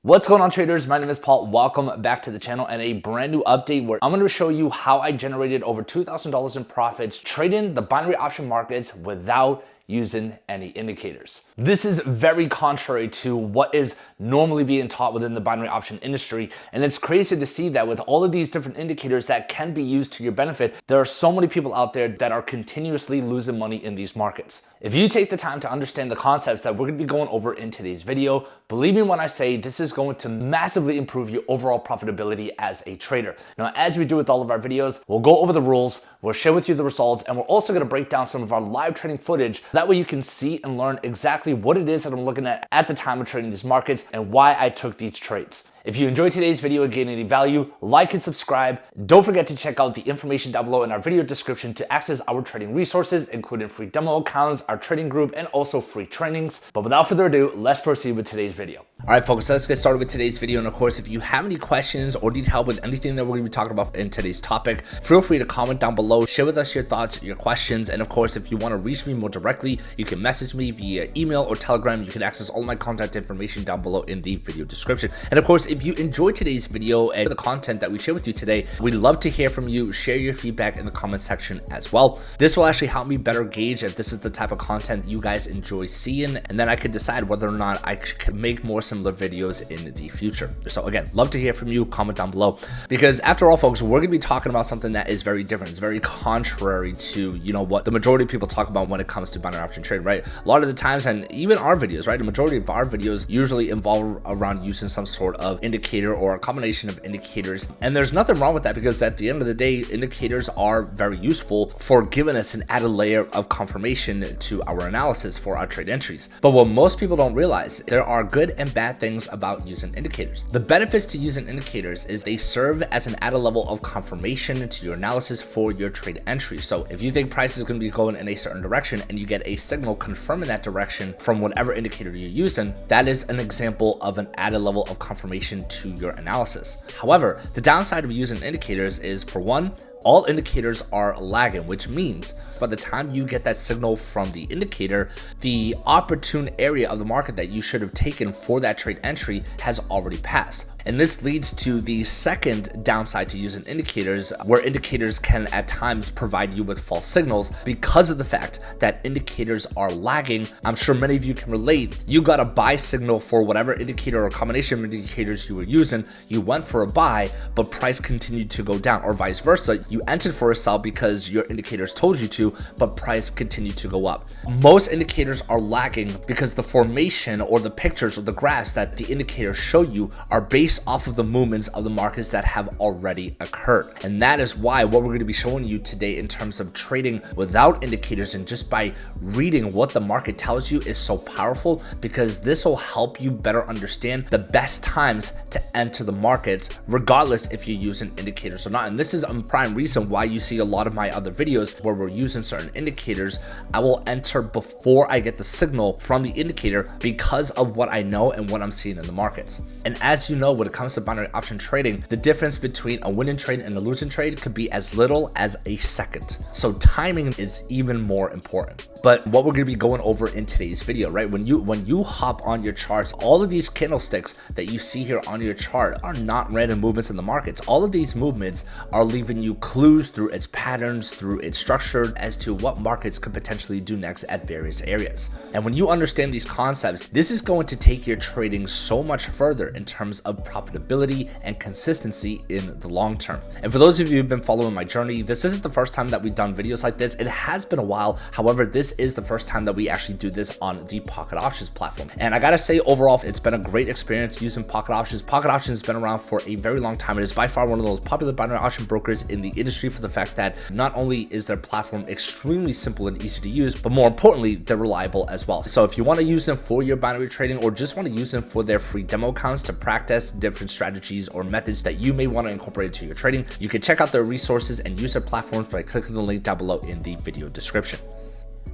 What's going on, traders? My name is Paul. Welcome back to the channel and a brand new update where I'm going to show you how I generated over $2,000 in profits trading the binary option markets without using any indicators. This is very contrary to what is normally being taught within the binary option industry, and it's crazy to see that with all of these different indicators that can be used to your benefit, there are so many people out there that are continuously losing money in these markets. If you take the time to understand the concepts that we're going to be going over in today's video, believe me when I say this is going to massively improve your overall profitability as a trader. Now, as we do with all of our videos, we'll go over the rules, we'll share with you the results, and we're also going to break down some of our live trading footage. That way you can see and learn exactly what it is that I'm looking at the time of trading these markets and why I took these trades. If you enjoyed today's video and gained any value, like and subscribe. Don't forget to check out the information down below in our video description to access our trading resources, including free demo accounts, our trading group, and also free trainings. But without further ado, let's proceed with today's video. All right, folks, let's get started with today's video. And of course, if you have any questions or need help with anything that we're going to be talking about in today's topic, feel free to comment down below, share with us your thoughts, your questions. And of course, if you want to reach me more directly, you can message me via email or Telegram. You can access all my contact information down below in the video description. And of course, if you enjoyed today's video and the content that we share with you today, we'd love to hear from you. Share your feedback in the comment section as well. This will actually help me better gauge if this is the type of content you guys enjoy seeing, and then I could decide whether or not I can make more similar videos in the future. So again, love to hear from you. Comment down below, because after all, folks, we're gonna be talking about something that is very different. It's very contrary to, you know, what the majority of people talk about when it comes to binary option trade, right? A lot of the times, and even our videos, right? The majority of our videos usually involve around using some sort of indicator or a combination of indicators. And there's nothing wrong with that, because at the end of the day, indicators are very useful for giving us an added layer of confirmation to our analysis for our trade entries. But what most people don't realize, there are good and bad things about using indicators. The benefits to using indicators is they serve as an added level of confirmation to your analysis for your trade entry. So if you think price is going to be going in a certain direction and you get a signal confirming that direction from whatever indicator you're using, that is an example of an added level of confirmation to your analysis. However, the downside of using indicators is, for one, all indicators are lagging, which means by the time you get that signal from the indicator, the opportune area of the market that you should have taken for that trade entry has already passed. And this leads to the second downside to using indicators, where indicators can at times provide you with false signals because of the fact that indicators are lagging. I'm sure many of you can relate. You got a buy signal for whatever indicator or combination of indicators you were using. You went for a buy, but price continued to go down, or vice versa. You entered for a sell because your indicators told you to, but price continued to go up. Most indicators are lagging because the formation or the pictures or the graphs that the indicators show you are based off of the movements of the markets that have already occurred. And that is why what we're going to be showing you today in terms of trading without indicators and just by reading what the market tells you is so powerful, because this will help you better understand the best times to enter the markets, regardless if you're using indicators or not. And this is a prime reason why you see a lot of my other videos where we're using certain indicators. I will enter before I get the signal from the indicator because of what I know and what I'm seeing in the markets. And as you know, when it comes to binary option trading, the difference between a winning trade and a losing trade could be as little as a second. So timing is even more important. But what we're going to be going over in today's video, right? When you hop on your charts, all of these candlesticks that you see here on your chart are not random movements in the markets. All of these movements are leaving you clues through its patterns, through its structure, as to what markets could potentially do next at various areas. And when you understand these concepts, this is going to take your trading so much further in terms of profitability and consistency in the long term. And for those of you who've been following my journey, this isn't the first time that we've done videos like this. It has been a while. However, this is the first time that we actually do this on the Pocket Options platform. And I gotta say, overall, it's been a great experience using Pocket Options. Pocket Options has been around for a very long time. It is by far one of those popular binary option brokers in the industry, for the fact that not only is their platform extremely simple and easy to use, but more importantly, they're reliable as well. So if you want to use them for your binary trading, or just want to use them for their free demo accounts to practice different strategies or methods that you may want to incorporate into your trading, you can check out their resources and use their platforms by clicking the link down below in the video description.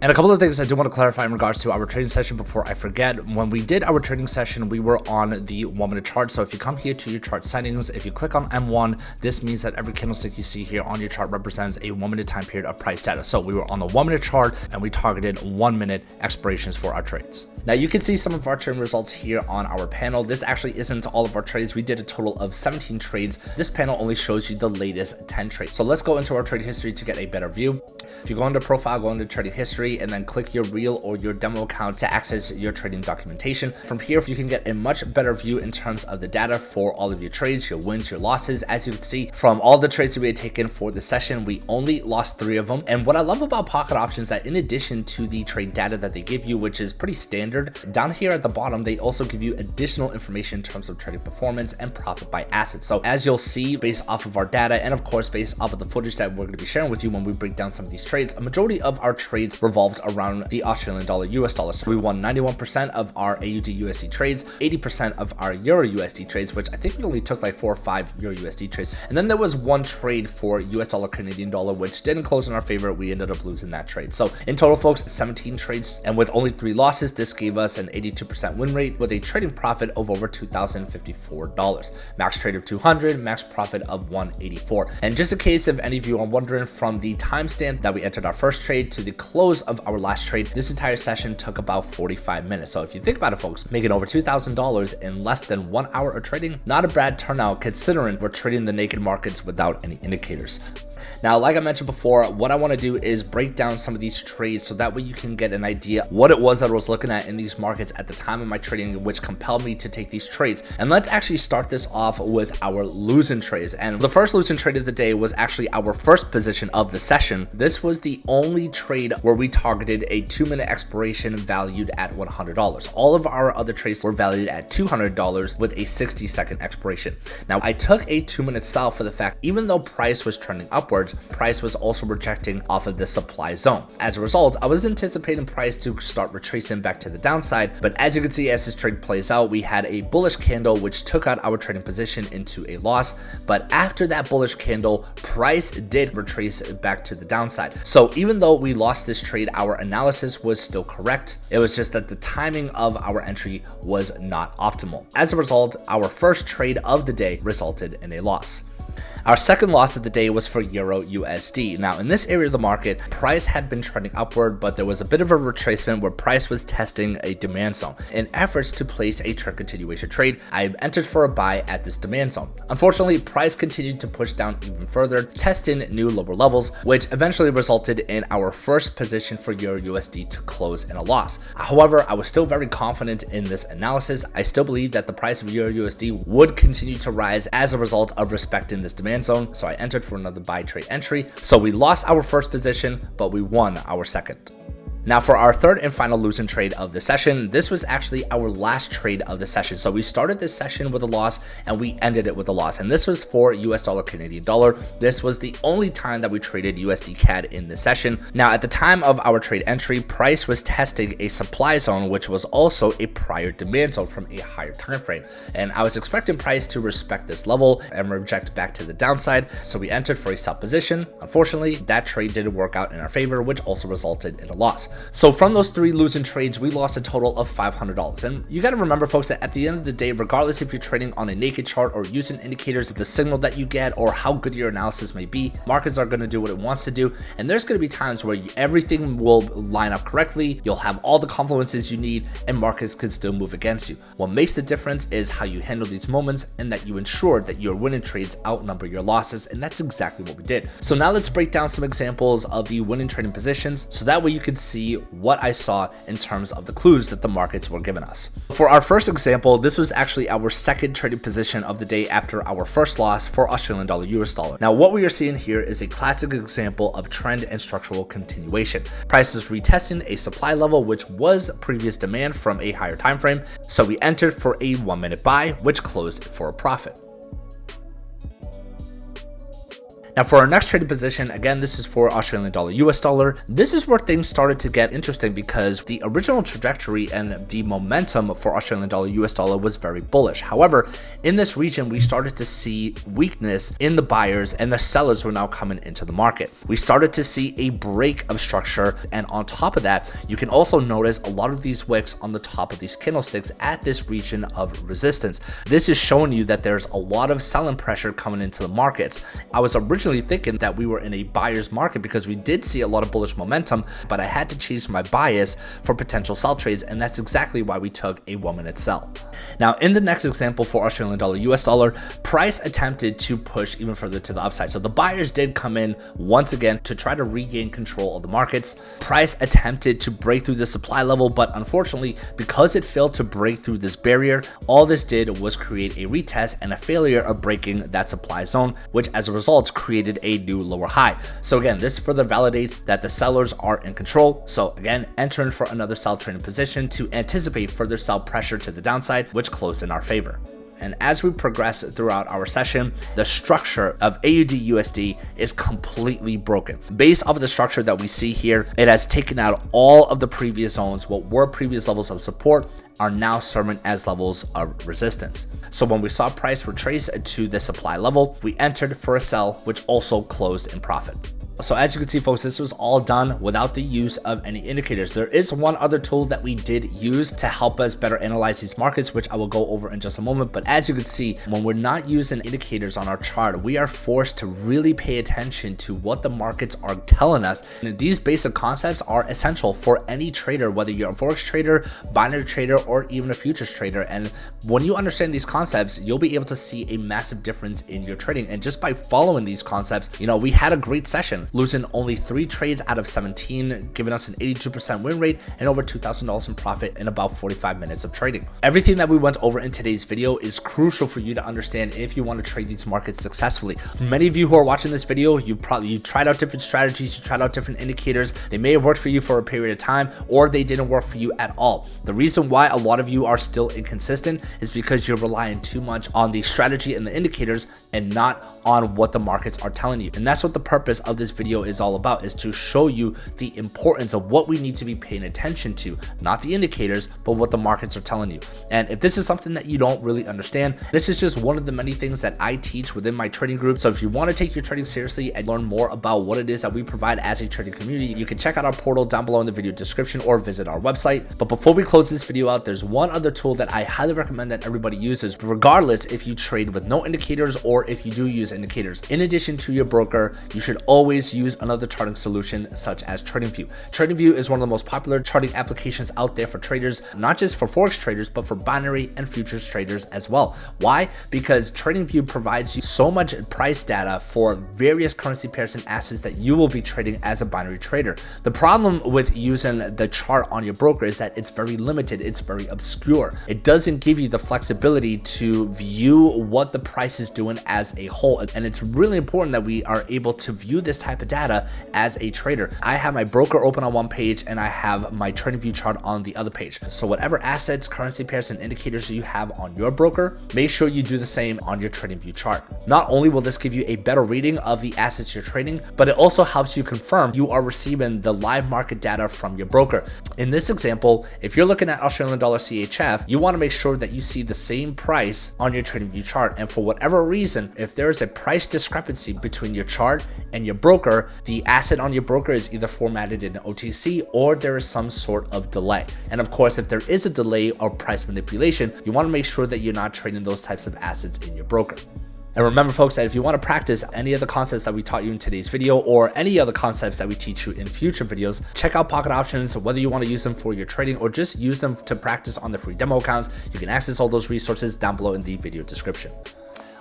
And a couple of things I do want to clarify in regards to our trading session before I forget. When we did our trading session, we were on the 1 minute chart. So if you come here to your chart settings, if you click on M1, this means that every candlestick you see here on your chart represents a 1 minute time period of price data. So we were on the 1 minute chart and we targeted 1 minute expirations for our trades. Now you can see some of our trading results here on our panel. This actually isn't all of our trades. We did a total of 17 trades. This panel only shows you the latest 10 trades. So let's go into our trading history to get a better view. If you go into profile, go into trading history, and then click your real or your demo account to access your trading documentation. From here, if you can get a much better view in terms of the data for all of your trades, your wins, your losses. As you can see from all the trades that we had taken for the session, we only lost 3 of them. And what I love about Pocket Options, that in addition to the trade data that they give you, which is pretty standard, down here at the bottom, they also give you additional information in terms of trading performance and profit by asset. So as you'll see, based off of our data, and of course, based off of the footage that we're going to be sharing with you when we break down some of these trades, a majority of our trades revolved around the Australian dollar US dollar. So we won 91% of our AUD USD trades, 80% of our Euro USD trades, which I think we only took like 4 or 5 Euro USD trades. And then there was one trade for US dollar Canadian dollar, which didn't close in our favor. We ended up losing that trade. So in total, folks, 17 trades, and with only 3 losses, this gave us an 82% win rate with a trading profit of over $2,054. Max trade of 200, max profit of 184. And just in case if any of you are wondering, from the timestamp that we entered our first trade to the close of our last trade, this entire session took about 45 minutes. So if you think about it, folks, making over $2,000 in less than 1 hour of trading, not a bad turnout considering we're trading the naked markets without any indicators. Now, like I mentioned before, what I want to do is break down some of these trades so that way you can get an idea what it was that I was looking at in these markets at the time of my trading, which compelled me to take these trades. And let's actually start this off with our losing trades. And the first losing trade of the day was actually our first position of the session. This was the only trade where we targeted a 2-minute expiration valued at $100. All of our other trades were valued at $200 with a 60-second expiration. Now, I took a 2-minute sell for the fact, even though price was trending upwards, price was also rejecting off of the supply zone. As a result, I was anticipating price to start retracing back to the downside, but as you can see, as this trade plays out, we had a bullish candle which took out our trading position into a loss. But after that bullish candle, price did retrace back to the downside. So even though we lost this trade, our analysis was still correct. It was just that the timing of our entry was not optimal. As a result, our first trade of the day resulted in a loss. Our second loss of the day was for Euro USD. Now, in this area of the market, price had been trending upward, but there was a bit of a retracement where price was testing a demand zone. In efforts to place a trend continuation trade, I entered for a buy at this demand zone. Unfortunately, price continued to push down even further, testing new lower levels, which eventually resulted in our first position for Euro USD to close in a loss. However, I was still very confident in this analysis. I still believe that the price of Euro USD would continue to rise as a result of respecting this demand zone, so I entered for another buy trade entry. So we lost our first position, but we won our second. Now, for our third and final losing trade of the session, this was actually our last trade of the session. So we started this session with a loss and we ended it with a loss. And this was for US dollar Canadian dollar. This was the only time that we traded USD CAD in the session. Now, at the time of our trade entry, price was testing a supply zone, which was also a prior demand zone from a higher time frame. And I was expecting price to respect this level and reject back to the downside. So we entered for a sell position. Unfortunately, that trade didn't work out in our favor, which also resulted in a loss. So from those 3 losing trades, we lost a total of $500. And you got to remember, folks, that at the end of the day, regardless if you're trading on a naked chart or using indicators of the signal that you get or how good your analysis may be, markets are going to do what it wants to do. And there's going to be times where everything will line up correctly. You'll have all the confluences you need and markets can still move against you. What makes the difference is how you handle these moments and that you ensure that your winning trades outnumber your losses. And that's exactly what we did. So now let's break down some examples of the winning trading positions so that way you can see what I saw in terms of the clues that the markets were giving us. For our first example, this was actually our second trading position of the day after our first loss for Australian dollar US dollar. Now, what we are seeing here is a classic example of trend and structural continuation. Price is retesting a supply level, which was previous demand from a higher time frame. So we entered for a 1-minute buy, which closed for a profit. Now for our next trading position, again, this is for Australian dollar, US dollar. This is where things started to get interesting because the original trajectory and the momentum for Australian dollar, US dollar was very bullish. However, in this region, we started to see weakness in the buyers and the sellers were now coming into the market. We started to see a break of structure. And on top of that, you can also notice a lot of these wicks on the top of these candlesticks at this region of resistance. This is showing you that there's a lot of selling pressure coming into the markets. I was originally thinking that we were in a buyer's market because we did see a lot of bullish momentum, but I had to change my bias for potential sell trades, and that's exactly why we took a 1-minute sell. Now, in the next example for Australian dollar, US dollar, price attempted to push even further to the upside. So the buyers did come in once again to try to regain control of the markets. Price attempted to break through the supply level, but unfortunately, because it failed to break through this barrier, all this did was create a retest and a failure of breaking that supply zone, which as a result created a new lower high. So again, this further validates that the sellers are in control. So again, entering for another sell trading position to anticipate further sell pressure to the downside, which closed in our favor. And as we progress throughout our session, the structure of AUD USD is completely broken. Based off of the structure that we see here, it has taken out all of the previous zones. What were previous levels of support are now serving as levels of resistance. So when we saw price retrace to the supply level, we entered for a sell, which also closed in profit. So as you can see, folks, this was all done without the use of any indicators. There is one other tool that we did use to help us better analyze these markets, which I will go over in just a moment. But as you can see, when we're not using indicators on our chart, we are forced to really pay attention to what the markets are telling us. And these basic concepts are essential for any trader, whether you're a forex trader, binary trader, or even a futures trader. And when you understand these concepts, you'll be able to see a massive difference in your trading. And just by following these concepts, we had a great session, losing only 3 trades out of 17, giving us an 82% win rate and over $2,000 in profit in about 45 minutes of trading. Everything that we went over in today's video is crucial for you to understand if you want to trade these markets successfully. Many of you who are watching this video, you've tried out different strategies, you tried out different indicators. They may have worked for you for a period of time, or they didn't work for you at all. The reason why a lot of you are still inconsistent is because you're relying too much on the strategy and the indicators and not on what the markets are telling you. And that's what the purpose of this video is all about, is to show you the importance of what we need to be paying attention to, not the indicators, but what the markets are telling you. And if this is something that you don't really understand, this is just one of the many things that I teach within my trading group. So if you want to take your trading seriously and learn more about what it is that we provide as a trading community, you can check out our portal down below in the video description or visit our website. But before we close this video out, there's one other tool that I highly recommend that everybody uses, regardless if you trade with no indicators or if you do use indicators. In addition to your broker, you should always use another charting solution such as TradingView. TradingView is one of the most popular charting applications out there for traders, not just for forex traders, but for binary and futures traders as well. Why? Because TradingView provides you so much price data for various currency pairs and assets that you will be trading as a binary trader. The problem with using the chart on your broker is that it's very limited, it's very obscure. It doesn't give you the flexibility to view what the price is doing as a whole. And it's really important that we are able to view this type of data as a trader. I have my broker open on one page and I have my TradingView chart on the other page. So whatever assets, currency pairs, and indicators you have on your broker, make sure you do the same on your TradingView chart. Not only will this give you a better reading of the assets you're trading, but it also helps you confirm you are receiving the live market data from your broker. In this example, if you're looking at Australian dollar CHF, you want to make sure that you see the same price on your TradingView chart. And for whatever reason, if there is a price discrepancy between your chart and your broker, the asset on your broker is either formatted in OTC or there is some sort of delay. And of course, if there is a delay or price manipulation, you want to make sure that you're not trading those types of assets in your broker. And remember, folks, that if you want to practice any of the concepts that we taught you in today's video or any other concepts that we teach you in future videos, check out Pocket Options. Whether you want to use them for your trading or just use them to practice on the free demo accounts, you can access all those resources down below in the video description.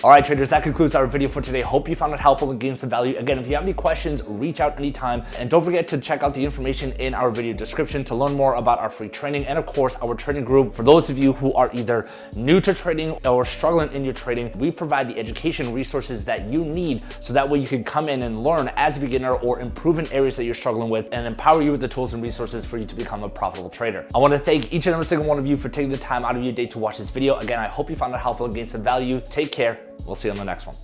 All right, traders, that concludes our video for today. Hope you found it helpful and gained some value. Again, if you have any questions, reach out anytime. And don't forget to check out the information in our video description to learn more about our free training and, of course, our trading group. For those of you who are either new to trading or struggling in your trading, we provide the education resources that you need so that way you can come in and learn as a beginner or improve in areas that you're struggling with and empower you with the tools and resources for you to become a profitable trader. I want to thank each and every single one of you for taking the time out of your day to watch this video. Again, I hope you found it helpful and gained some value. Take care. We'll see you on the next one.